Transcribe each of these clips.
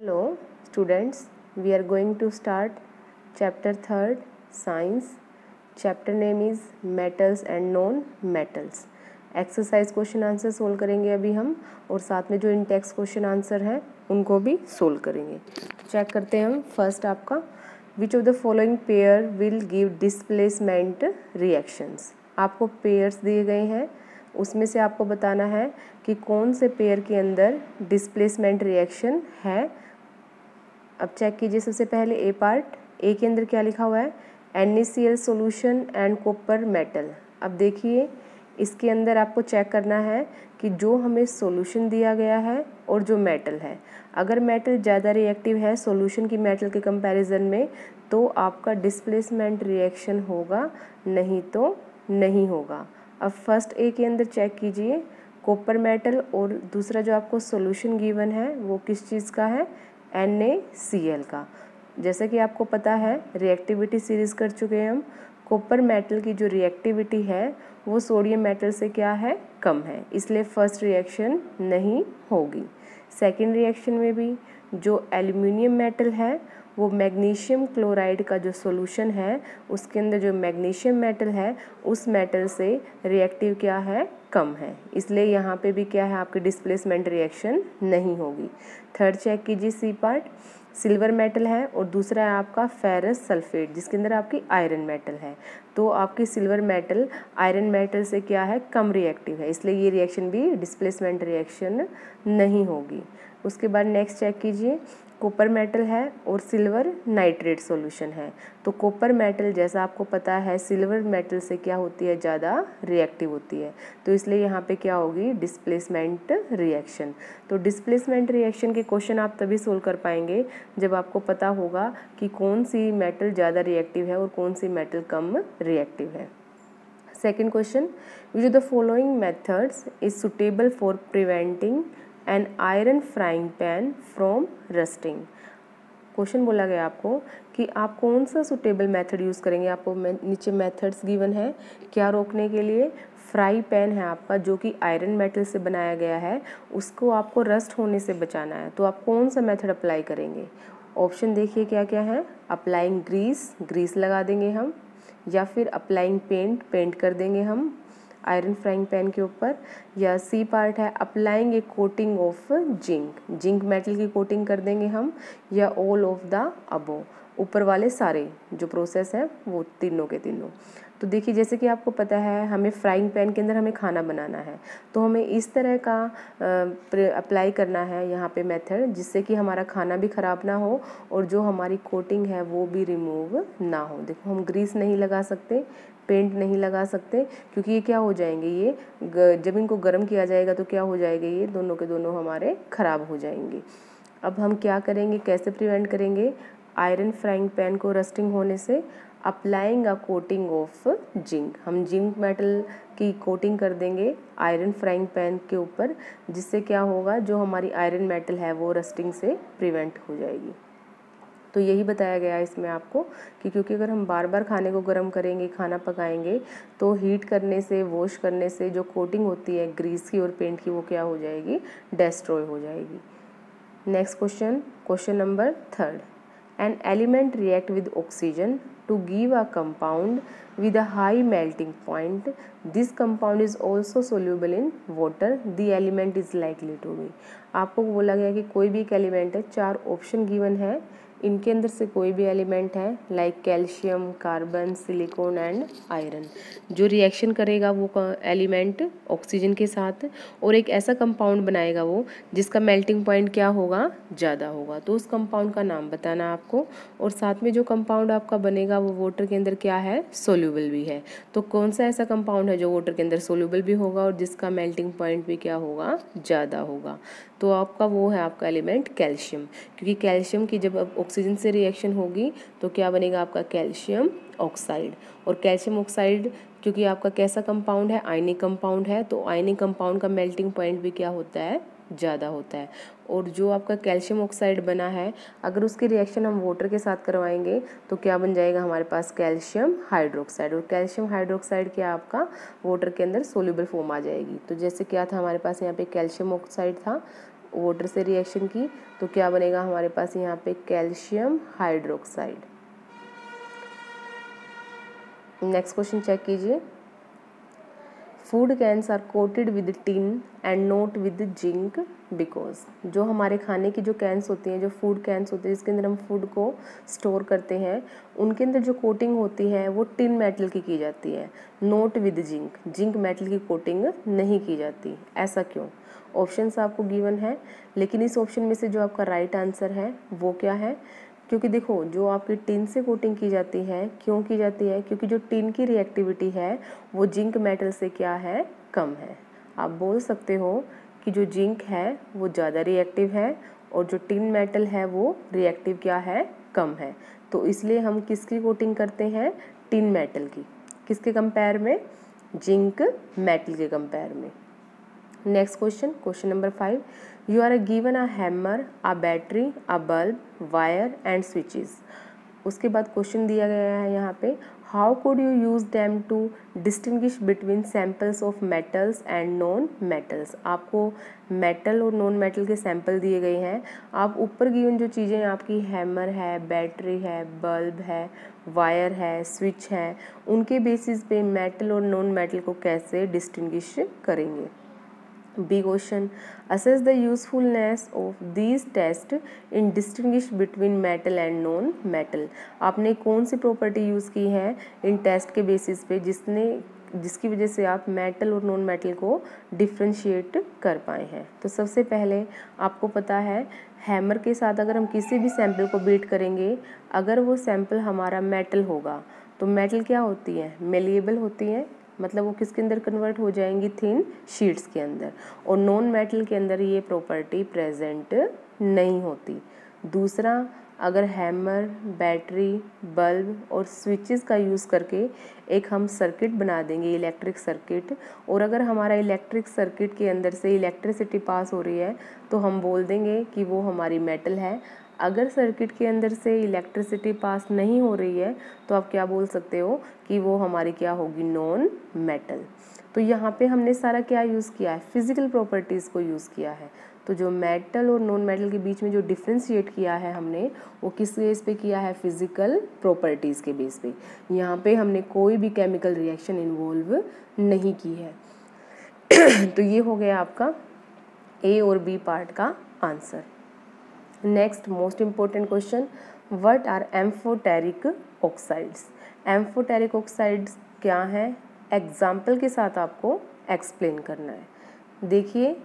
Hello students, we are going to start chapter 3rd science. Chapter name is metals and non-metals. Exercise question answer solve करेंगे अभी हम, और साथ में जो इन टेक्स्ट क्वेश्चन आंसर हैं उनको भी सोल्व करेंगे। चेक करते हैं हम। फर्स्ट आपका which of the following pair will give displacement reactions. आपको पेयर्स दिए गए हैं, उसमें से आपको बताना है कि कौन से पेयर के अंदर डिस्प्लेसमेंट रिएक्शन है। अब चेक कीजिए। सबसे पहले ए पार्ट, ए के अंदर क्या लिखा हुआ है, NaCl solution and copper metal. अब देखिए इसके अंदर आपको चेक करना है कि जो हमें सॉल्यूशन दिया गया है और जो मेटल है, अगर मेटल ज़्यादा रिएक्टिव है सॉल्यूशन की मेटल के कंपैरिजन में तो आपका डिस्प्लेसमेंट रिएक्शन होगा, नहीं तो नहीं होगा। अब फर्स्ट ए के अंदर चेक कीजिए, कॉपर मेटल, और दूसरा जो आपको सॉल्यूशन गिवन है वो किस चीज़ का है, NaCl का। जैसा कि आपको पता है रिएक्टिविटी सीरीज़ कर चुके हैं हम, कॉपर मेटल की जो रिएक्टिविटी है वो सोडियम मेटल से क्या है, कम है, इसलिए फर्स्ट रिएक्शन नहीं होगी। सेकंड रिएक्शन में भी जो एल्युमिनियम मेटल है वो मैग्नीशियम क्लोराइड का जो सॉल्यूशन है उसके अंदर जो मैग्नीशियम मेटल है उस मेटल से रिएक्टिव क्या है, कम है, इसलिए यहाँ पे भी क्या है आपकी डिस्प्लेसमेंट रिएक्शन नहीं होगी। थर्ड चेक कीजिए, सी पार्ट, सिल्वर मेटल है और दूसरा है आपका फेरस सल्फेट जिसके अंदर आपकी आयरन मेटल है, तो आपकी सिल्वर मेटल आयरन मेटल से क्या है, कम रिएक्टिव है, इसलिए ये रिएक्शन भी डिस्प्लेसमेंट रिएक्शन नहीं होगी। उसके बाद नेक्स्ट चेक कीजिए, कॉपर मेटल है और सिल्वर नाइट्रेट सॉल्यूशन है, तो कॉपर मेटल जैसा आपको पता है सिल्वर मेटल से क्या होती है, ज़्यादा रिएक्टिव होती है, तो इसलिए यहाँ पे क्या होगी, डिस्प्लेसमेंट रिएक्शन। तो डिस्प्लेसमेंट रिएक्शन के क्वेश्चन आप तभी सोल्व कर पाएंगे जब आपको पता होगा कि कौन सी मेटल ज़्यादा रिएक्टिव है और कौन सी मेटल कम रिएक्टिव है। Second question, which of the following methods is suitable for preventing an iron frying pan from rusting. Question बोला गया आपको कि आप कौन सा सुटेबल मेथड यूज़ करेंगे। आपको नीचे मेथड्स गिवन है क्या रोकने के लिए। फ्राई पैन है आपका जो कि आयरन मेटल से बनाया गया है, उसको आपको रस्ट होने से बचाना है, तो आप कौन सा मेथड अप्लाई करेंगे। ऑप्शन देखिए क्या क्या है, अप्लाइंग ग्रीस, ग्रीस लगा देंगे हम, या फिर अप्लाइंग पेंट, पेंट कर देंगे हम आयरन फ्राइंग पैन के ऊपर, या सी पार्ट है applying A coating of zinc, zinc metal की कोटिंग कर देंगे हम, या ऑल ऑफ द अबो, ऊपर वाले सारे जो प्रोसेस है वो तीनों के तीनों। तो देखिए जैसे कि आपको पता है हमें फ्राइंग पैन के अंदर हमें खाना बनाना है, तो हमें इस तरह का अप्लाई करना है यहाँ पे मेथड जिससे कि हमारा खाना भी ख़राब ना हो और जो हमारी कोटिंग है वो भी रिमूव ना हो। देखो हम ग्रीस नहीं लगा सकते, पेंट नहीं लगा सकते, क्योंकि ये क्या हो जाएंगे, ये जब इनको गर्म किया जाएगा तो क्या हो जाएगा, ये दोनों के दोनों हमारे ख़राब हो जाएंगे। अब हम क्या करेंगे, कैसे प्रिवेंट करेंगे आयरन फ्राइंग पैन को रस्टिंग होने से, applying a coating of zinc, हम जिंक मेटल की कोटिंग कर देंगे आयरन फ्राइंग पैन के ऊपर, जिससे क्या होगा, जो हमारी आयरन मेटल है वो रस्टिंग से प्रिवेंट हो जाएगी। तो यही बताया गया है इसमें आपको कि क्योंकि अगर हम बार बार खाने को गर्म करेंगे, खाना पकाएंगे, तो हीट करने से, वॉश करने से जो कोटिंग होती है ग्रीस की और पेंट की वो क्या हो जाएगी, डेस्ट्रॉय हो जाएगी। Next question, question number third, an element react with oxygen to give a compound with a high melting point. This compound is also soluble in water. The element is likely to be. आपको बोला गया कि कोई भी एक element है, चार option given है, इनके अंदर से कोई भी एलिमेंट है like calcium, carbon, silicon and iron, जो रिएक्शन करेगा वो एलिमेंट ऑक्सीजन के साथ और एक ऐसा कंपाउंड बनाएगा वो जिसका मेल्टिंग पॉइंट क्या होगा, ज़्यादा होगा, तो उस कंपाउंड का नाम बताना आपको, और साथ में जो कंपाउंड आपका बनेगा वो वाटर के अंदर क्या है, सोल्यूबल भी है। तो कौन सा ऐसा कंपाउंड है जो वाटर के अंदर सोल्यूबल भी होगा और जिसका मेल्टिंग पॉइंट भी क्या होगा, ज़्यादा होगा, तो आपका वो है आपका एलिमेंट कैल्शियम, क्योंकि कैल्शियम की जब ऑक्सीजन से रिएक्शन होगी तो क्या बनेगा आपका कैल्शियम ऑक्साइड, और कैल्शियम ऑक्साइड क्योंकि आपका कैसा कंपाउंड है, आयनिक कंपाउंड है, तो आयनिक कंपाउंड का मेल्टिंग पॉइंट भी क्या होता है, ज़्यादा होता है। और जो आपका कैल्शियम ऑक्साइड बना है अगर उसकी रिएक्शन हम वाटर के साथ करवाएंगे तो क्या बन जाएगा हमारे पास, कैल्शियम हाइड्रोक्साइड, और कैल्शियम हाइड्रोक्साइड क्या आपका वाटर के अंदर सोल्यूबल फॉर्म आ जाएगी। तो जैसे क्या था हमारे पास यहाँ पे कैल्शियम ऑक्साइड था वाटर से रिएक्शन की तो क्या बनेगा हमारे पास यहाँ पे calcium hydroxide. Next question check कीजिए। Food cans are coated with tin and not with zinc because, जो हमारे खाने की जो कैंस होती हैं, जो फूड कैंस होती है जिसके अंदर हम फूड को स्टोर करते हैं, उनके अंदर जो कोटिंग होती है वो टिन मेटल की जाती है। Note with zinc, zinc metal की कोटिंग नहीं की जाती, ऐसा क्यों? ऑप्शंस आपको गिवन है, लेकिन इस ऑप्शन में से जो आपका राइट आंसर है वो क्या है? क्योंकि देखो जो आपकी टिन से कोटिंग की जाती है, क्यों की जाती है? क्योंकि जो टिन की रिएक्टिविटी है वो जिंक मेटल से क्या है? कम है। आप बोल सकते हो कि जो जिंक है वो ज़्यादा रिएक्टिव है और जो टिन मेटल है वो रिएक्टिव क्या है? कम है। तो इसलिए हम किसकी कोटिंग करते हैं? टिन मेटल की। किसके कंपेयर में? जिंक मेटल के कंपेयर में। Next question, question number 5, you are given a hammer, a battery, a bulb, wire and switches. उसके बाद क्वेश्चन दिया गया है यहाँ पे, how could you use them to distinguish between samples of metals and non metals. आपको metal और non metal के सैंपल दिए गए हैं। आप ऊपर गिवन जो चीज़ें आपकी हैमर है, बैटरी है, बल्ब है, वायर है, स्विच है, उनके बेसिस पे मेटल और नॉन मेटल को कैसे डिस्टिंग्विश करेंगे। B question, assess the usefulness of these test in distinguish between metal and non metal। आपने कौन सी प्रॉपर्टी यूज़ की है इन टेस्ट के बेसिस पे जिसकी वजह से आप मेटल और नॉन मेटल को डिफ्रेंशिएट कर पाए हैं। तो सबसे पहले आपको पता है हैमर के साथ अगर हम किसी भी सैंपल को बीट करेंगे, अगर वो सैंपल हमारा मेटल होगा तो मेटल क्या होती है? मेलिएबल होती है, मतलब वो किसके अंदर कन्वर्ट हो जाएंगी? थिन शीट्स के अंदर। और नॉन मेटल के अंदर ये प्रॉपर्टी प्रेजेंट नहीं होती। दूसरा, अगर हैमर, बैटरी, बल्ब और स्विचेस का यूज़ करके एक हम सर्किट बना देंगे, इलेक्ट्रिक सर्किट, और अगर हमारा इलेक्ट्रिक सर्किट के अंदर से इलेक्ट्रिसिटी पास हो रही है तो हम बोल देंगे कि वो हमारी मेटल है। अगर सर्किट के अंदर से इलेक्ट्रिसिटी पास नहीं हो रही है तो आप क्या बोल सकते हो कि वो हमारी क्या होगी? Non metal. तो यहाँ पे हमने सारा क्या यूज़ किया है? फिजिकल प्रॉपर्टीज़ को यूज़ किया है। तो जो मेटल और नॉन मेटल के बीच में जो डिफ्रेंशिएट किया है हमने, वो किस बेस पे किया है? फिजिकल प्रॉपर्टीज़ के बेस पे। यहाँ पे हमने कोई भी केमिकल रिएक्शन इन्वॉल्व नहीं की है। तो ये हो गया आपका ए और बी पार्ट का answer. Next most important question, what are amphoteric oxides. Amphoteric oxides क्या है? एग्जाम्पल के साथ आपको एक्सप्लेन करना है। देखिए,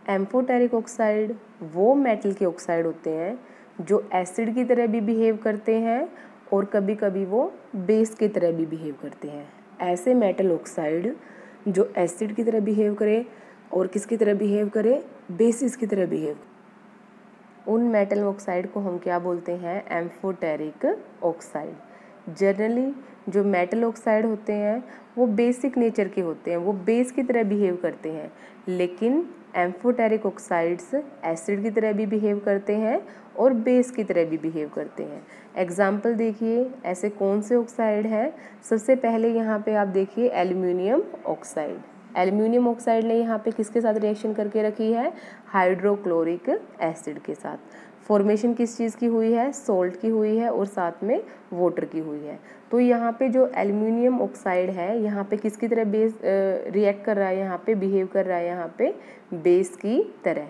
एम्फोटेरिक ऑक्साइड वो मेटल के ऑक्साइड होते हैं जो एसिड की तरह भी बिहेव करते हैं और कभी कभी वो बेस की तरह भी बिहेव करते हैं। ऐसे मेटल ऑक्साइड जो एसिड की तरह बिहेव करे और किसकी तरह बिहेव करे? बेसिस की तरह बिहेव। उन मेटल ऑक्साइड को हम क्या बोलते हैं? Amphoteric oxide. जनरली जो मेटल ऑक्साइड होते हैं वो बेसिक नेचर के होते हैं, वो बेस की तरह बिहेव करते हैं, लेकिन एम्फोटेरिक ऑक्साइड्स एसिड की तरह भी बिहेव करते हैं और बेस की तरह भी बिहेव करते हैं। एग्जाम्पल देखिए, ऐसे कौन से ऑक्साइड हैं? सबसे पहले यहाँ पे आप देखिए एल्यूमिनियम ऑक्साइड। एल्यूमिनियम ऑक्साइड ने यहाँ पे किसके साथ रिएक्शन करके रखी है? हाइड्रोक्लोरिक एसिड के साथ। फॉर्मेशन किस चीज़ की हुई है? सोल्ट की हुई है और साथ में वाटर की हुई है। तो यहाँ पे जो एल्यूमिनियम ऑक्साइड है यहाँ पे किसकी तरह बेस रिएक्ट कर रहा है? यहाँ पे बिहेव कर रहा है यहाँ पे बेस की तरह।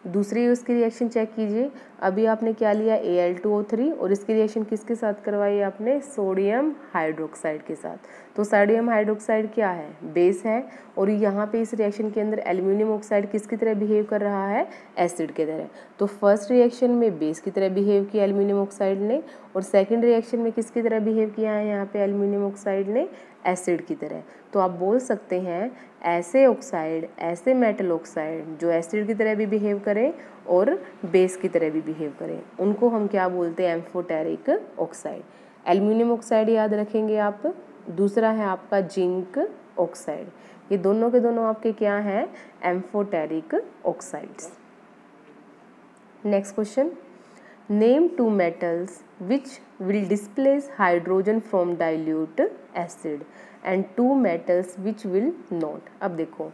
दूसरी उसकी रिएक्शन चेक कीजिए, अभी आपने क्या लिया? Al2O3 और इसकी रिएक्शन किसके साथ करवाई आपने? सोडियम हाइड्रोक्साइड के साथ। तो सोडियम हाइड्रोक्साइड क्या है? बेस है, और यहाँ पे इस रिएक्शन के अंदर एल्यूमिनियम ऑक्साइड किसकी तरह बिहेव कर रहा है? एसिड के तरह। तो फर्स्ट रिएक्शन में बेस की तरह बिहेव किया एल्यूमिनियम ऑक्साइड ने, और सेकेंड रिएक्शन में किसकी तरह बिहेव किया है यहाँ पे एल्यूमिनियम ऑक्साइड ने? एसिड की तरह। तो आप बोल सकते हैं ऐसे ऑक्साइड, ऐसे मेटल ऑक्साइड जो एसिड की तरह भी बिहेव करें और बेस की तरह भी बिहेव करें, उनको हम क्या बोलते हैं? Amphoteric oxide. एल्यूमिनियम ऑक्साइड याद रखेंगे आप। दूसरा है आपका जिंक ऑक्साइड। ये दोनों के दोनों आपके क्या हैं? Amphoteric oxides. Next question, name two metals which will displace hydrogen from dilute acid and two metals which will not. अब देखो,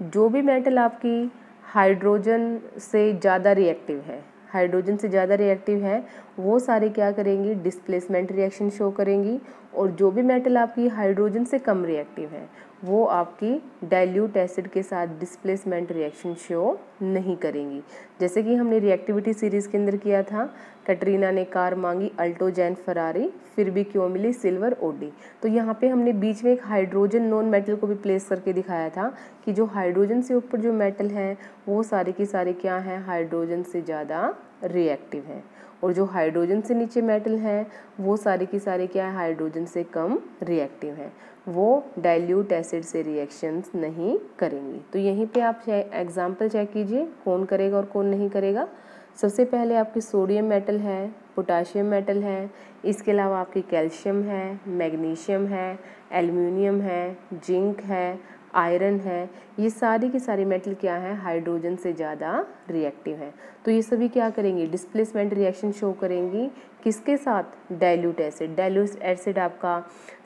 जो भी मेटल आपकी हाइड्रोजन से ज़्यादा रिएक्टिव है, हाइड्रोजन से ज़्यादा रिएक्टिव है, वो सारे क्या करेंगी, डिस्प्लेसमेंट रिएक्शन शो करेंगी। और जो भी मेटल आपकी हाइड्रोजन से कम रिएक्टिव है वो आपकी डाइल्यूट एसिड के साथ डिस्प्लेसमेंट रिएक्शन शो नहीं करेंगी। जैसे कि हमने रिएक्टिविटी सीरीज़ के अंदर किया था, कैटरीना ने कार मांगी अल्टो जैन फरारी, फिर भी क्यों मिली सिल्वर ओडी। तो यहाँ पे हमने बीच में एक हाइड्रोजन नॉन मेटल को भी प्लेस करके दिखाया था कि जो हाइड्रोजन से ऊपर जो मेटल हैं वो सारे के सारे क्या हैं, हाइड्रोजन से ज़्यादा रिएक्टिव हैं, और जो हाइड्रोजन से नीचे मेटल हैं वो सारे के सारे क्या है, हाइड्रोजन से कम रिएक्टिव हैं, वो डाइल्यूट एसिड से रिएक्शंस नहीं करेंगी। तो यहीं पे आप एग्जाम्पल चेक कीजिए कौन करेगा और कौन नहीं करेगा। सबसे पहले आपकी सोडियम मेटल है, पोटाशियम मेटल है, इसके अलावा आपकी कैल्शियम है, मैग्नीशियम है, एल्युमिनियम है, जिंक है, आयरन है, ये सारी की सारी मेटल क्या है, हाइड्रोजन से ज़्यादा रिएक्टिव है। तो ये सभी क्या करेंगी, डिस्प्लेसमेंट रिएक्शन शो करेंगी, किसके साथ, डाइल्यूट एसिड। डाइल्यूट एसिड आपका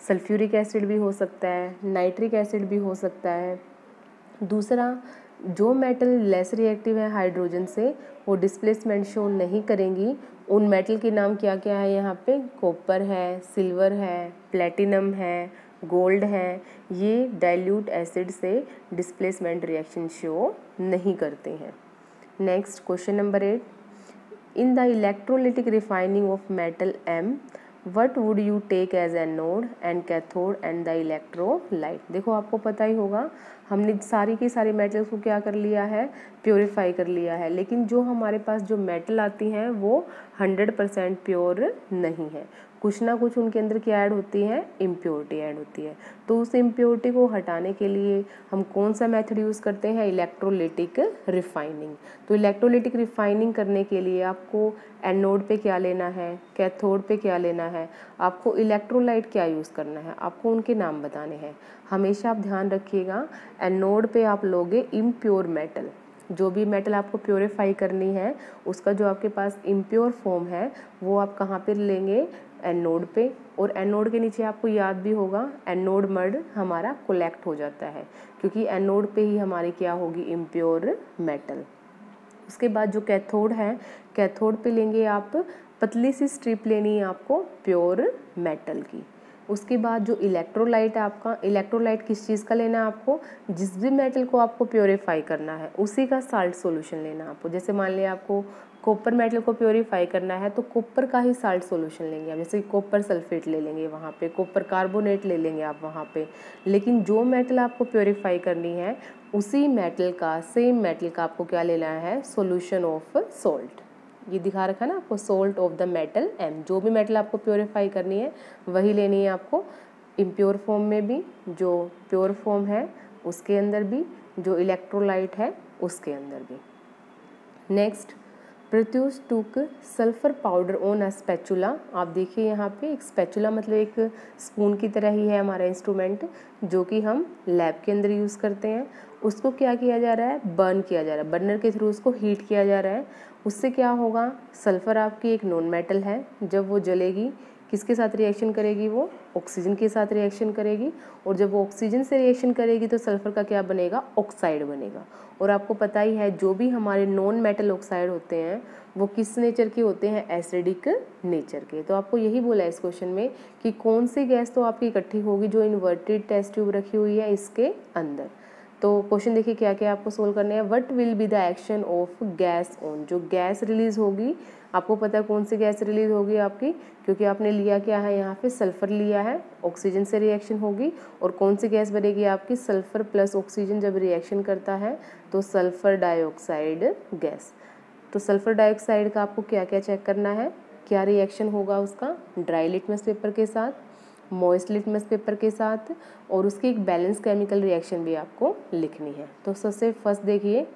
सल्फ्यूरिक एसिड भी हो सकता है, नाइट्रिक एसिड भी हो सकता है। दूसरा, जो मेटल लेस रिएक्टिव है हाइड्रोजन से वो डिस्प्लेसमेंट शो नहीं करेंगी। उन मेटल के नाम क्या क्या है यहाँ पे, कॉपर है, सिल्वर है, प्लेटिनम है, गोल्ड है, ये डाइल्यूट एसिड से डिस्प्लेसमेंट रिएक्शन शो नहीं करते हैं। Next question number 8, in the electrolytic refining of metal M what would you take as anode and cathode and the electrolyte. देखो आपको पता ही होगा हमने सारी की सारी मेटल्स को क्या कर लिया है, प्योरीफाई कर लिया है, लेकिन जो हमारे पास जो मेटल आती हैं वो 100% प्योर नहीं है, कुछ ना कुछ उनके अंदर क्या ऐड होती है, इम्प्योरिटी ऐड होती है। तो उस इम्प्योरिटी को हटाने के लिए हम कौन सा मेथड यूज़ करते हैं, इलेक्ट्रोलिटिक रिफाइनिंग। तो इलेक्ट्रोलिटिक रिफाइनिंग करने के लिए आपको एनोड पे क्या लेना है, कैथोड पे क्या लेना है, आपको इलेक्ट्रोलाइट क्या यूज़ करना है, आपको उनके नाम बताने हैं। हमेशा आप ध्यान रखिएगा, एनोड पे आप लोगे इम्प्योर मेटल, जो भी मेटल आपको प्योरीफाई करनी है उसका जो आपके पास इम्प्योर फॉर्म है वो आप कहाँ पे लेंगे, एनोड पे। और एनोड के नीचे आपको याद भी होगा एनोड मड हमारा कलेक्ट हो जाता है, क्योंकि एनोड पे ही हमारी क्या होगी, इम्प्योर मेटल। उसके बाद जो कैथोड है, कैथोड पे लेंगे आप पतली सी स्ट्रिप लेनी है आपको प्योर मेटल की। उसके बाद जो इलेक्ट्रोलाइट है आपका, इलेक्ट्रोलाइट किस चीज़ का लेना है आपको, जिस भी मेटल को आपको प्योरीफाई करना है उसी का साल्ट सॉल्यूशन लेना है आपको। जैसे मान लिया आपको कॉपर मेटल को प्योरीफाई करना है तो कॉपर का ही साल्ट सॉल्यूशन लेंगे आप, जैसे कॉपर सल्फेट ले लेंगे वहाँ पे, कॉपर कार्बोनेट ले लेंगे आप वहाँ पे। लेकिन जो मेटल आपको प्योरीफाई करनी है उसी मेटल का, सेम मेटल का आपको क्या लेना है, सॉल्यूशन ऑफ सॉल्ट। ये दिखा रखा है ना आपको, salt of the metal M। जो भी मेटल आपको प्योरीफाई करनी है वही लेनी है आपको, इम्प्योर फॉर्म में भी, जो प्योर फॉर्म है उसके अंदर भी, जो इलेक्ट्रोलाइट है उसके अंदर भी। नेक्स्ट, प्रत्युष टूक sulphur powder on a spatula. आप देखिए यहाँ पे एक स्पैचुला मतलब एक स्पून की तरह ही है हमारा इंस्ट्रूमेंट जो कि हम लैब के अंदर यूज़ करते हैं। उसको क्या किया जा रहा है, बर्न किया जा रहा है, बर्नर के थ्रू उसको हीट किया जा रहा है। उससे क्या होगा, सल्फ़र आपकी एक नॉन मेटल है, जब वो जलेगी किसके साथ रिएक्शन करेगी, वो ऑक्सीजन के साथ रिएक्शन करेगी, और जब वो ऑक्सीजन से रिएक्शन करेगी तो सल्फ़र का क्या बनेगा, ऑक्साइड बनेगा। और आपको पता ही है जो भी हमारे नॉन मेटल ऑक्साइड होते हैं वो किस नेचर के होते हैं, एसिडिक नेचर के। तो आपको यही बोला है इस क्वेश्चन में कि कौन सी गैस तो आपकी इकट्ठी होगी जो इन्वर्टेड टेस्ट ट्यूब रखी हुई है इसके अंदर। तो क्वेश्चन देखिए क्या क्या आपको सोल्व करने हैं। What will be the action of gas on, जो गैस रिलीज होगी, आपको पता है कौन सी गैस रिलीज होगी आपकी, क्योंकि आपने लिया क्या है यहाँ पे, सल्फर लिया है, ऑक्सीजन से रिएक्शन होगी, और कौन सी गैस बनेगी आपकी, सल्फर प्लस ऑक्सीजन जब रिएक्शन करता है तो सल्फर डाइऑक्साइड गैस। तो सल्फर डाइऑक्साइड का आपको क्या क्या चेक करना है, क्या रिएक्शन होगा उसका, ड्राई लिटमस पेपर के साथ, मॉइस्ट लिटमस पेपर के साथ, और उसकी एक बैलेंस केमिकल रिएक्शन भी आपको लिखनी है। तो सबसे फर्स्ट देखिए,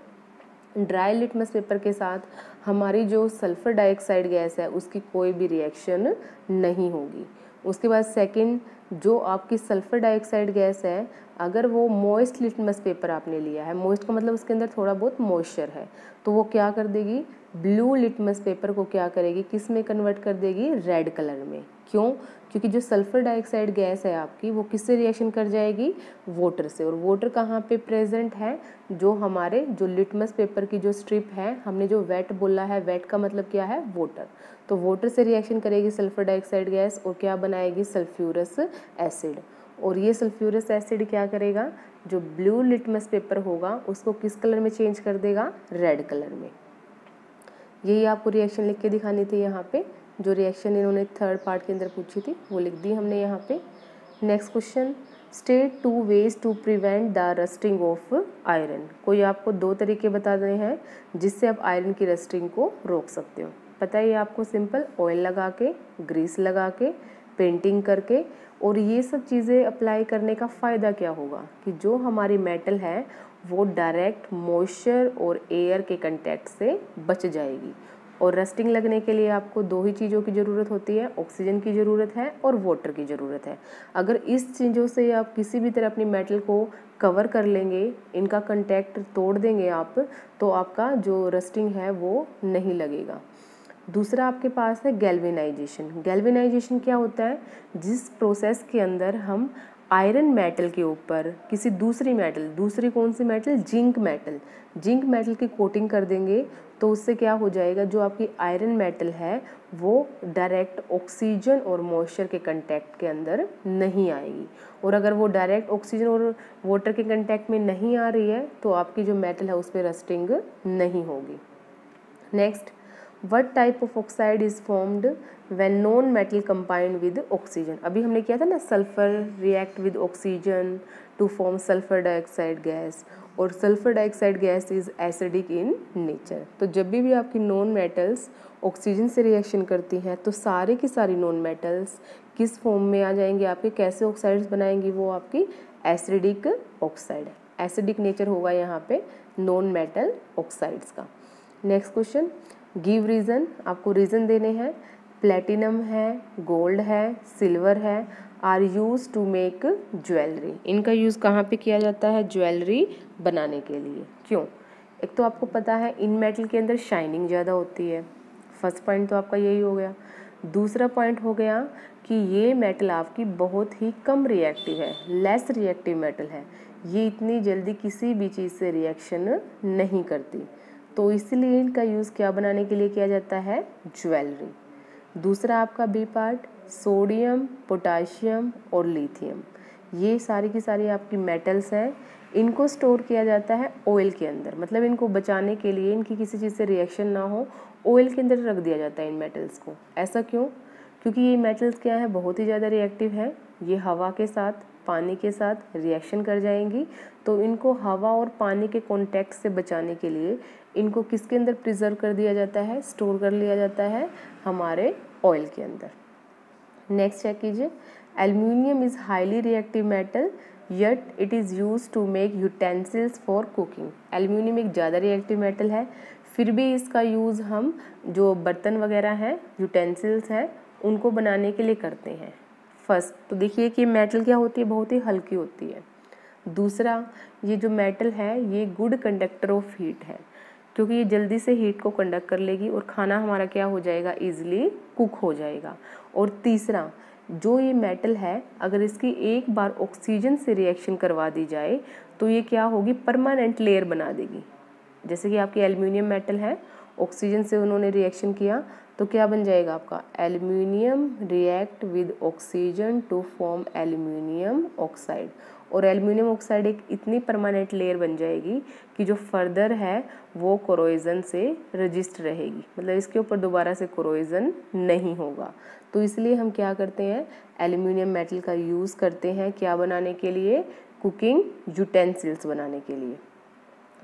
ड्राई लिटमस पेपर के साथ हमारी जो सल्फर डाइऑक्साइड गैस है उसकी कोई भी रिएक्शन नहीं होगी। उसके बाद सेकंड, जो आपकी सल्फर डाइऑक्साइड गैस है, अगर वो मॉइस्ट लिटमस पेपर आपने लिया है, मॉइस्ट का मतलब उसके अंदर थोड़ा बहुत मॉइस्चर है, तो वो क्या कर देगी, ब्लू लिटमस पेपर को क्या करेगी, किस में कन्वर्ट कर देगी, रेड कलर में। क्यों? क्योंकि जो सल्फर डाइऑक्साइड गैस है आपकी वो किससे रिएक्शन कर जाएगी, वाटर से। और वाटर कहाँ पे प्रेजेंट है, जो हमारे जो लिटमस पेपर की जो स्ट्रिप है, हमने जो वेट बोला है, वेट का मतलब क्या है, वाटर। तो वाटर से रिएक्शन करेगी सल्फर डाइऑक्साइड गैस और क्या बनाएगी, सल्फ्यूरस एसिड। और ये सल्फ्यूरस एसिड क्या करेगा, जो ब्लू लिटमस पेपर होगा उसको किस कलर में चेंज कर देगा, रेड कलर में। यही आपको रिएक्शन लिख के दिखानी थी यहाँ पे। जो रिएक्शन इन्होंने थर्ड पार्ट के अंदर पूछी थी वो लिख दी हमने यहाँ पे। Next question, state 2 ways to prevent the rusting of iron. कोई आपको 2 तरीके बता रहे हैं जिससे आप आयरन की रस्टिंग को रोक सकते हो। पता है आपको, सिंपल, ऑयल लगा के, ग्रीस लगा के, पेंटिंग करके। और ये सब चीज़ें अप्लाई करने का फ़ायदा क्या होगा कि जो हमारी मेटल है वो डायरेक्ट मॉइस्चर और एयर के कंटैक्ट से बच जाएगी। और रस्टिंग लगने के लिए आपको 2 ही चीज़ों की ज़रूरत होती है, ऑक्सीजन की ज़रूरत है और वाटर की ज़रूरत है। अगर इस चीज़ों से आप किसी भी तरह अपनी मेटल को कवर कर लेंगे, इनका कंटैक्ट तोड़ देंगे आप, तो आपका जो रस्टिंग है वो नहीं लगेगा। दूसरा आपके पास है गैल्वेनाइजेशन। गैल्वेनाइजेशन क्या होता है, जिस प्रोसेस के अंदर हम आयरन मेटल के ऊपर किसी दूसरी मेटल, दूसरी कौन सी metal, zinc metal, zinc metal की कोटिंग कर देंगे, तो उससे क्या हो जाएगा, जो आपकी आयरन मेटल है वो डायरेक्ट ऑक्सीजन और मॉइस्चर के कंटैक्ट के अंदर नहीं आएगी। और अगर वो डायरेक्ट ऑक्सीजन और वाटर के कंटैक्ट में नहीं आ रही है तो आपकी जो मेटल है उस पर रस्टिंग नहीं होगी। Next, what type of oxide is formed when non metal combined with oxygen। अभी हमने किया था ना, sulphur react with oxygen to form sulphur dioxide gas, और sulphur dioxide gas is acidic in nature. तो जब भी आपकी नॉन मेटल्स ऑक्सीजन से रिएक्शन करती हैं तो सारी की सारी नॉन मेटल्स किस फॉर्म में आ जाएंगी, आपके कैसे ऑक्साइड्स बनाएंगी, वो आपकी एसिडिक ऑक्साइड। एसिडिक नेचर होगा यहाँ पे नॉन मेटल ऑक्साइड्स का। नेक्स्ट क्वेश्चन, गिव रीज़न, आपको रीज़न देने हैं। प्लेटिनम है, गोल्ड है, सिल्वर है, are use to make jewellery. इनका यूज़ कहाँ पे किया जाता है, ज्वेलरी बनाने के लिए। क्यों? एक तो आपको पता है इन मेटल के अंदर शाइनिंग ज़्यादा होती है, फर्स्ट पॉइंट तो आपका यही हो गया। दूसरा पॉइंट हो गया कि ये मेटल आपकी बहुत ही कम रिएक्टिव है, लेस रिएक्टिव मेटल है, ये इतनी जल्दी किसी भी चीज़ से रिएक्शन नहीं करती, तो इसलिए इनका यूज़ क्या बनाने के लिए किया जाता है, ज्वेलरी। दूसरा आपका बी पार्ट, सोडियम, पोटाशियम और लिथियम, ये सारी की सारी आपकी मेटल्स हैं। इनको स्टोर किया जाता है ऑयल के अंदर, मतलब इनको बचाने के लिए, इनकी किसी चीज़ से रिएक्शन ना हो, ऑयल के अंदर रख दिया जाता है इन मेटल्स को। ऐसा क्यों? क्योंकि ये मेटल्स क्या है, बहुत ही ज़्यादा रिएक्टिव है, ये हवा के साथ, पानी के साथ रिएक्शन कर जाएंगी। तो इनको हवा और पानी के कॉन्टैक्ट से बचाने के लिए इनको किसके अंदर प्रिजर्व कर दिया जाता है, स्टोर कर लिया जाता है हमारे ऑयल के अंदर। नेक्स्ट चेक कीजिए, aluminium is highly reactive metal yet it is use to make utensils for cooking. Aluminium एक ज़्यादा रिएक्टिव मेटल है, फिर भी इसका यूज़ हम जो बर्तन वगैरह हैं, यूटेंसिल्स हैं, उनको बनाने के लिए करते हैं। फर्स्ट तो देखिए कि मेटल क्या होती है, बहुत ही हल्की होती है। दूसरा, ये जो मेटल है ये गुड कंडक्टर ऑफ हीट है, क्योंकि ये जल्दी से हीट को कंडक्ट कर लेगी और खाना हमारा क्या हो जाएगा, ईजिली कुक हो जाएगा। और तीसरा, जो ये मेटल है अगर इसकी एक बार ऑक्सीजन से रिएक्शन करवा दी जाए तो ये क्या होगी, परमानेंट लेयर बना देगी। जैसे कि आपकी एल्यूमिनियम मेटल है, ऑक्सीजन से उन्होंने रिएक्शन किया तो क्या बन जाएगा आपका, aluminium react with oxygen to form aluminium oxide. और एल्यूमिनियम ऑक्साइड एक इतनी परमानेंट लेयर बन जाएगी कि जो फर्दर है वो कोरोजन से रजिस्ट रहेगी, मतलब इसके ऊपर दोबारा से कोरोजन नहीं होगा। तो इसलिए हम क्या करते हैं, एल्यूमिनियम मेटल का यूज़ करते हैं क्या बनाने के लिए, कुकिंग यूटेंसिल्स बनाने के लिए।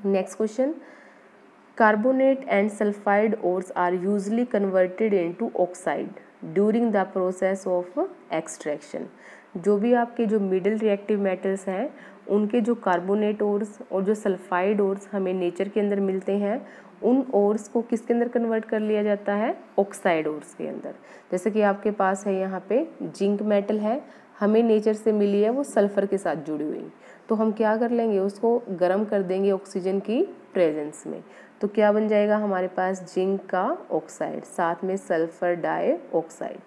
Next question, carbonate and sulfide ores are usually converted into oxide during the process of extraction। जो भी आपके जो मिडिल रिएक्टिव मेटल्स हैं उनके जो कार्बोनेट ओर्स और जो सल्फाइड ओर्स हमें नेचर के अंदर मिलते हैं, उन ओर्स को किसके अंदर कन्वर्ट कर लिया जाता है, ऑक्साइड ओर्स के अंदर। जैसे कि आपके पास है यहाँ पे जिंक मेटल है, हमें नेचर से मिली है, वो सल्फ़र के साथ जुड़ी हुई, तो हम क्या कर लेंगे, उसको गर्म कर देंगे ऑक्सीजन की प्रेजेंस में, तो क्या बन जाएगा हमारे पास जिंक का ऑक्साइड, साथ में सल्फर डाइऑक्साइड।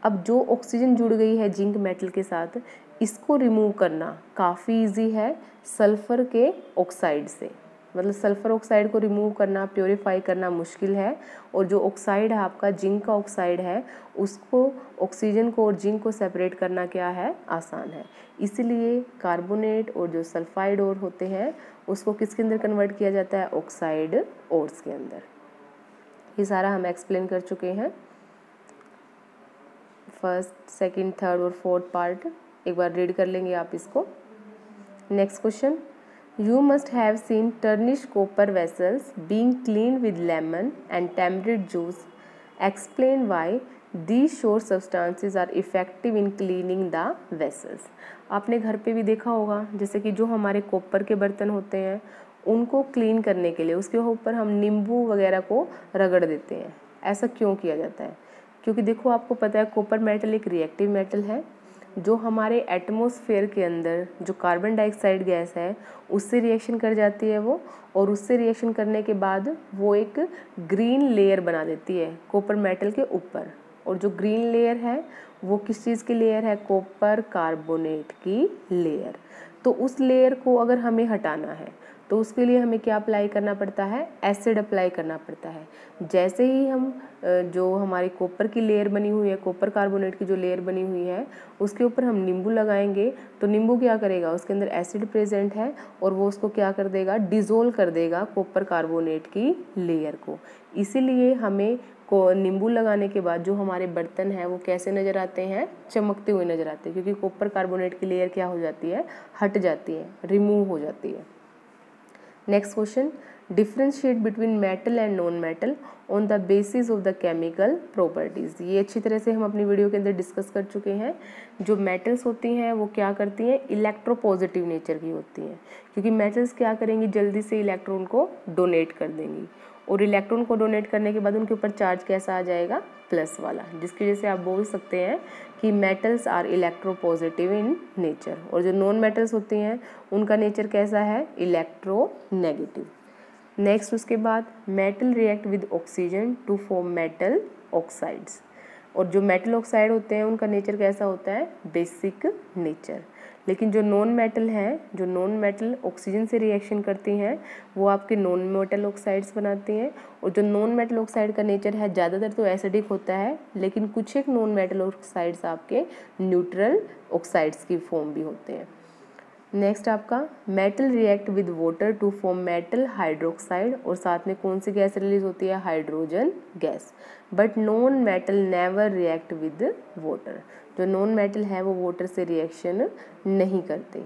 अब जो ऑक्सीजन जुड़ गई है जिंक मेटल के साथ, इसको रिमूव करना काफ़ी इजी है सल्फर के ऑक्साइड से। मतलब सल्फर ऑक्साइड को रिमूव करना, प्योरीफाई करना मुश्किल है, और जो ऑक्साइड है आपका जिंक का ऑक्साइड है, उसको ऑक्सीजन को और जिंक को सेपरेट करना क्या है, आसान है। इसलिए कार्बोनेट और जो सल्फाइड और होते हैं उसको किसके अंदर कन्वर्ट किया जाता है, ऑक्साइड ओर्स के अंदर। ये सारा हम एक्सप्लेन कर चुके हैं, फर्स्ट, सेकंड, थर्ड और फोर्थ पार्ट एक बार रीड कर लेंगे आप इसको। Next question, You must have seen tarnished copper vessels being cleaned with lemon and tamarind juice. Explain why these shore substances are effective in cleaning the vessels. आपने घर पे भी देखा होगा, जैसे कि जो हमारे कॉपर के बर्तन होते हैं उनको क्लीन करने के लिए उसके ऊपर हम नींबू वगैरह को रगड़ देते हैं। ऐसा क्यों किया जाता है? क्योंकि देखो आपको पता है कॉपर मेटल एक रिएक्टिव मेटल है, जो हमारे एटमॉस्फेयर के अंदर जो कार्बन डाइऑक्साइड गैस है उससे रिएक्शन कर जाती है वो, और उससे रिएक्शन करने के बाद वो एक ग्रीन लेयर बना देती है कॉपर मेटल के ऊपर। और जो ग्रीन लेयर है वो किस चीज़ की लेयर है, कॉपर कार्बोनेट की लेयर। तो उस लेयर को अगर हमें हटाना है तो उसके लिए हमें क्या अप्लाई करना पड़ता है, एसिड अप्लाई करना पड़ता है। जैसे ही हम जो हमारी कॉपर की लेयर बनी हुई है, कॉपर कार्बोनेट की जो लेयर बनी हुई है उसके ऊपर हम नींबू लगाएंगे तो नींबू क्या करेगा, उसके अंदर एसिड प्रेजेंट है और वो उसको क्या कर देगा, डिज़ोल्व कर देगा कॉपर कार्बोनेट की लेयर को। इसीलिए हमें को नींबू लगाने के बाद जो हमारे बर्तन हैं वो कैसे नज़र आते हैं, चमकते हुए नज़र आते हैं, क्योंकि कॉपर कार्बोनेट की लेयर क्या हो जाती है, हट जाती है, रिमूव हो जाती है। Next question, differentiate between metal and non metal on the basis of the chemical properties. ये अच्छी तरह से हम अपनी वीडियो के अंदर डिस्कस कर चुके हैं। जो मेटल्स होती हैं वो क्या करती हैं, इलेक्ट्रोपॉजिटिव नेचर की होती हैं, क्योंकि मेटल्स क्या करेंगी, जल्दी से इलेक्ट्रॉन को डोनेट कर देंगी, और इलेक्ट्रॉन को डोनेट करने के बाद उनके ऊपर चार्ज कैसा आ जाएगा, प्लस वाला, जिसकी वजह से आप बोल सकते हैं कि metals are electropositive in nature. और जो नॉन मेटल्स होती हैं उनका नेचर कैसा है, इलेक्ट्रोनेगेटिव। नेक्स्ट उसके बाद metal react with oxygen to form metal oxides. और जो मेटल ऑक्साइड होते हैं उनका नेचर कैसा होता है, बेसिक नेचर। लेकिन जो नॉन मेटल हैं, जो नॉन मेटल ऑक्सीजन से रिएक्शन करती हैं वो आपके नॉन मेटल ऑक्साइड्स बनाती हैं। और जो नॉन मेटल ऑक्साइड का नेचर है ज़्यादातर तो एसिडिक होता है, लेकिन कुछ एक नॉन मेटल ऑक्साइड्स आपके न्यूट्रल ऑक्साइड्स की फॉर्म भी होते हैं। नेक्स्ट आपका metal react with water to form metal hydroxide, और साथ में कौन सी गैस रिलीज होती है, hydrogen gas. But non metal never react with water. जो नॉन मेटल है वो वाटर से रिएक्शन नहीं करते।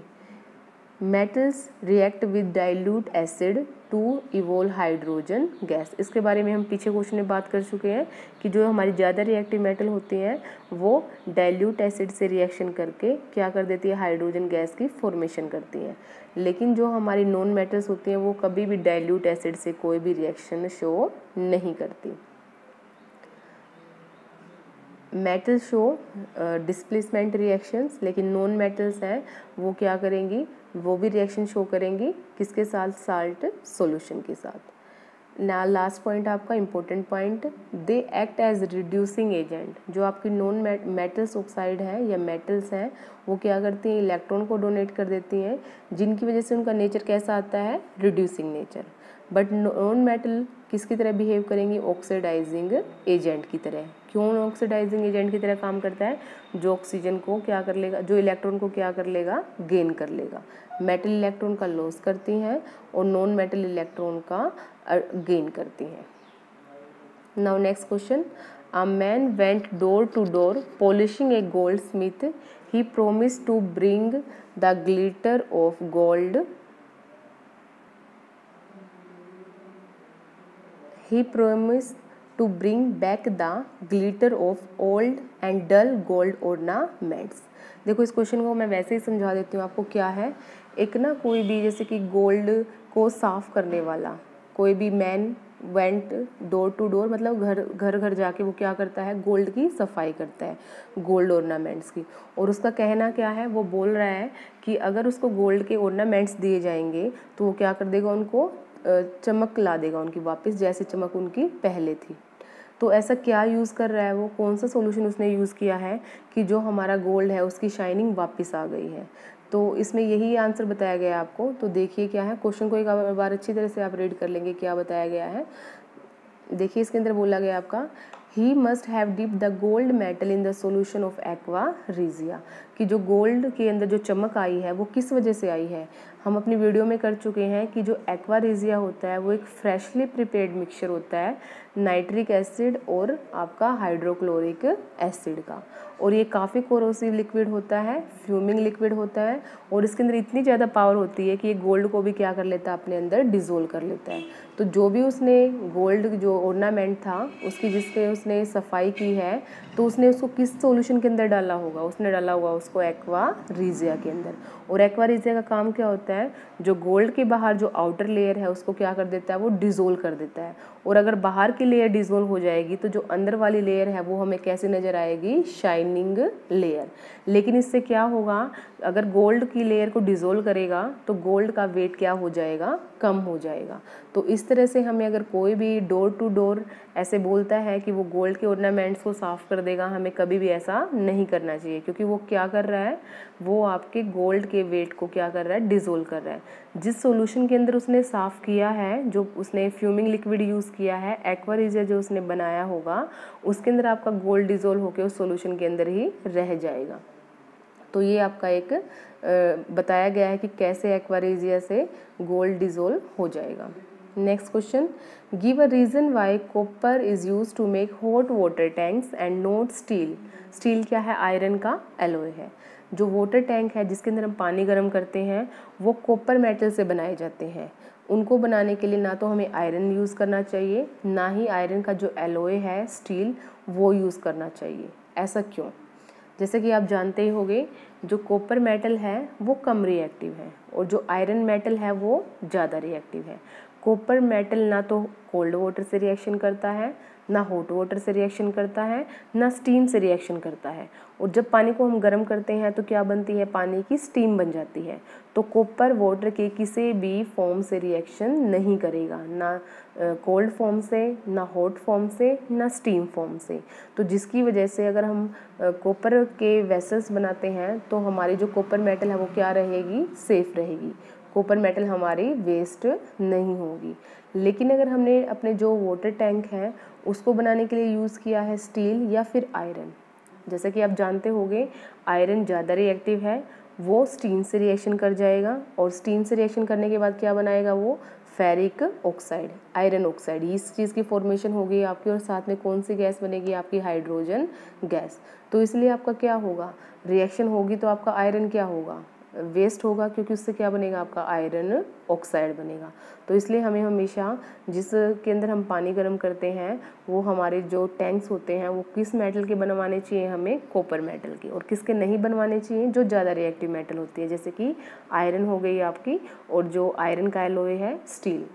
Metals react with dilute acid to evolve hydrogen gas. इसके बारे में हम पीछे क्वेश्चन में बात कर चुके हैं कि जो हमारी ज़्यादा रिएक्टिव मेटल होती हैं वो डाइल्यूट एसिड से रिएक्शन करके क्या कर देती है, हाइड्रोजन गैस की फॉर्मेशन करती हैं। लेकिन जो हमारी नॉन मेटल्स होती हैं वो कभी भी डाइल्यूट एसिड से कोई भी रिएक्शन शो नहीं करती। मेटल शो डिस्प्लेसमेंट रिएक्शंस, लेकिन नॉन मेटल्स हैं वो क्या करेंगी, वो भी रिएक्शन शो करेंगी, किसके साथ, साल्ट सॉल्यूशन के साथ। ना लास्ट पॉइंट आपका important point, they act as reducing agent. जो आपकी नॉन मेटल्स ऑक्साइड है या मेटल्स हैं वो क्या करती हैं, इलेक्ट्रॉन को डोनेट कर देती हैं, जिनकी वजह से उनका नेचर कैसा आता है, reducing nature. But non metal किसकी तरह बिहेव करेंगी, ऑक्सीडाइजिंग एजेंट की तरह। क्यों ऑक्सीडाइजिंग एजेंट की तरह काम करता है, जो ऑक्सीजन को क्या कर लेगा, जो इलेक्ट्रॉन को क्या कर लेगा, गेन कर लेगा। मेटल इलेक्ट्रॉन का लॉस करती हैं और नॉन मेटल इलेक्ट्रॉन का गेन करती हैं। Now next question, a man went door to door polishing a goldsmith, he promised to bring the glitter of gold, he promised to bring back the glitter of old and dull gold ornaments। देखो इस question को मैं वैसे ही समझा देती हूँ आपको। क्या है, एक ना कोई भी जैसे कि गोल्ड को साफ करने वाला कोई भी man went door to door, मतलब घर घर जाके वो क्या करता है, गोल्ड की सफाई करता है, गोल्ड ऑर्नामेंट्स की। और उसका कहना क्या है, वो बोल रहा है कि अगर उसको गोल्ड के ऑर्नामेंट्स दिए जाएंगे तो वो क्या कर देगा, उनको चमक ला देगा उनकी वापस, जैसे चमक उनकी पहले थी। तो ऐसा क्या यूज़ कर रहा है वो, कौन सा सॉल्यूशन उसने यूज़ किया है कि जो हमारा गोल्ड है उसकी शाइनिंग वापस आ गई है। तो इसमें यही आंसर बताया गया है आपको। तो देखिए क्या है, क्वेश्चन को एक बार अच्छी तरह से आप रीड कर लेंगे क्या बताया गया है। देखिए इसके अंदर बोला गया आपका, he must have dipped the gold metal in the solution of aqua regia, कि जो गोल्ड के अंदर जो चमक आई है वो किस वजह से आई है। हम अपनी वीडियो में कर चुके हैं कि जो एक्वा रीजिया होता है वो एक फ्रेशली प्रिपेयर्ड मिक्सचर होता है नाइट्रिक एसिड और आपका हाइड्रोक्लोरिक एसिड का, और ये काफ़ी कोरोसिव लिक्विड होता है, फ्यूमिंग लिक्विड होता है, और इसके अंदर इतनी ज़्यादा पावर होती है कि ये गोल्ड को भी क्या कर लेता है, अपने अंदर डिज़ोल्व कर लेता है। तो जो भी उसने गोल्ड जो ऑर्नामेंट था उसकी जिससे उसने सफाई की है, तो उसने उसको किस सॉल्यूशन के अंदर डाला होगा, उसने डाला होगा उसको एक्वा रीजिया के अंदर। और एक्वा रीजिया का काम क्या होता है, जो गोल्ड के बाहर जो आउटर लेयर है उसको क्या कर देता है, वो डिज़ोल्व कर देता है। और अगर बाहर की लेयर डिज़ोल्व हो जाएगी तो जो अंदर वाली लेयर है वो हमें कैसे नज़र आएगी, शाइनिंग लेयर। लेकिन इससे क्या होगा, अगर गोल्ड की लेयर को डिज़ोल्व करेगा तो गोल्ड का वेट क्या हो जाएगा, कम हो जाएगा। तो इस तरह से हमें अगर कोई भी डोर टू डोर ऐसे बोलता है कि वो गोल्ड के ऑर्नामेंट्स को साफ़ कर देगा, हमें कभी भी ऐसा नहीं करना चाहिए, क्योंकि वो क्या कर रहा है, वो आपके गोल्ड के वेट को क्या कर रहा है, डिज़ोल्व कर रहा है। जिस सॉल्यूशन के अंदर उसने साफ़ किया है, जो उसने फ्यूमिंग लिक्विड यूज़ किया है, एक्वा रीजिया जो उसने बनाया होगा, उसके अंदर आपका गोल्ड डिज़ोल्व होकर उस सॉल्यूशन के अंदर ही रह जाएगा। तो ये आपका एक बताया गया है कि कैसे एक्वा रीजिया से गोल्ड डिज़ोल्व हो जाएगा। Next question, give a reason why copper is use to make hot water tanks and not steel. Steel क्या है, आयरन का एलॉय है। जो वाटर टैंक है जिसके अंदर हम पानी गर्म करते हैं वो कॉपर मेटल से बनाए जाते हैं। उनको बनाने के लिए ना तो हमें आयरन यूज़ करना चाहिए, ना ही आयरन का जो एलॉय है स्टील वो यूज़ करना चाहिए। ऐसा क्यों? जैसे कि आप जानते ही होंगे, जो कॉपर मेटल है वो कम रिएक्टिव है और जो आयरन मेटल है वो ज़्यादा रिएक्टिव है। कॉपर मेटल ना तो कोल्ड वाटर से रिएक्शन करता है, ना हॉट वाटर से रिएक्शन करता है, ना स्टीम से रिएक्शन करता है। और जब पानी को हम गर्म करते हैं तो क्या बनती है, पानी की स्टीम बन जाती है। तो कॉपर वाटर के किसी भी फॉर्म से रिएक्शन नहीं करेगा, ना कोल्ड फॉर्म से, ना हॉट फॉर्म से, ना स्टीम फॉर्म से। तो जिसकी वजह से अगर हम कॉपर के वेसल्स बनाते हैं तो हमारी जो कॉपर मेटल है वो क्या रहेगी, सेफ रहेगी। कॉपर मेटल हमारी वेस्ट नहीं होगी। लेकिन अगर हमने अपने जो वाटर टैंक है उसको बनाने के लिए यूज़ किया है स्टील या फिर आयरन, जैसे कि आप जानते होंगे आयरन ज़्यादा रिएक्टिव है, वो स्टीम से रिएक्शन कर जाएगा और स्टीम से रिएक्शन करने के बाद क्या बनाएगा, वो फेरिक ऑक्साइड, आयरन ऑक्साइड, इस चीज़ की फॉर्मेशन होगी आपकी, और साथ में कौन सी गैस बनेगी आपकी, हाइड्रोजन गैस। तो इसलिए आपका क्या होगा, रिएक्शन होगी तो आपका आयरन क्या होगा, वेस्ट होगा, क्योंकि उससे क्या बनेगा, आपका आयरन ऑक्साइड बनेगा। तो इसलिए हमें हमेशा जिसके अंदर हम पानी गर्म करते हैं वो हमारे जो टैंक्स होते हैं वो किस मेटल के बनवाने चाहिए, हमें कॉपर मेटल के। और किसके नहीं बनवाने चाहिए, जो ज़्यादा रिएक्टिव मेटल होती है, जैसे कि आयरन हो गई आपकी, और जो आयरन का एलॉय है स्टील।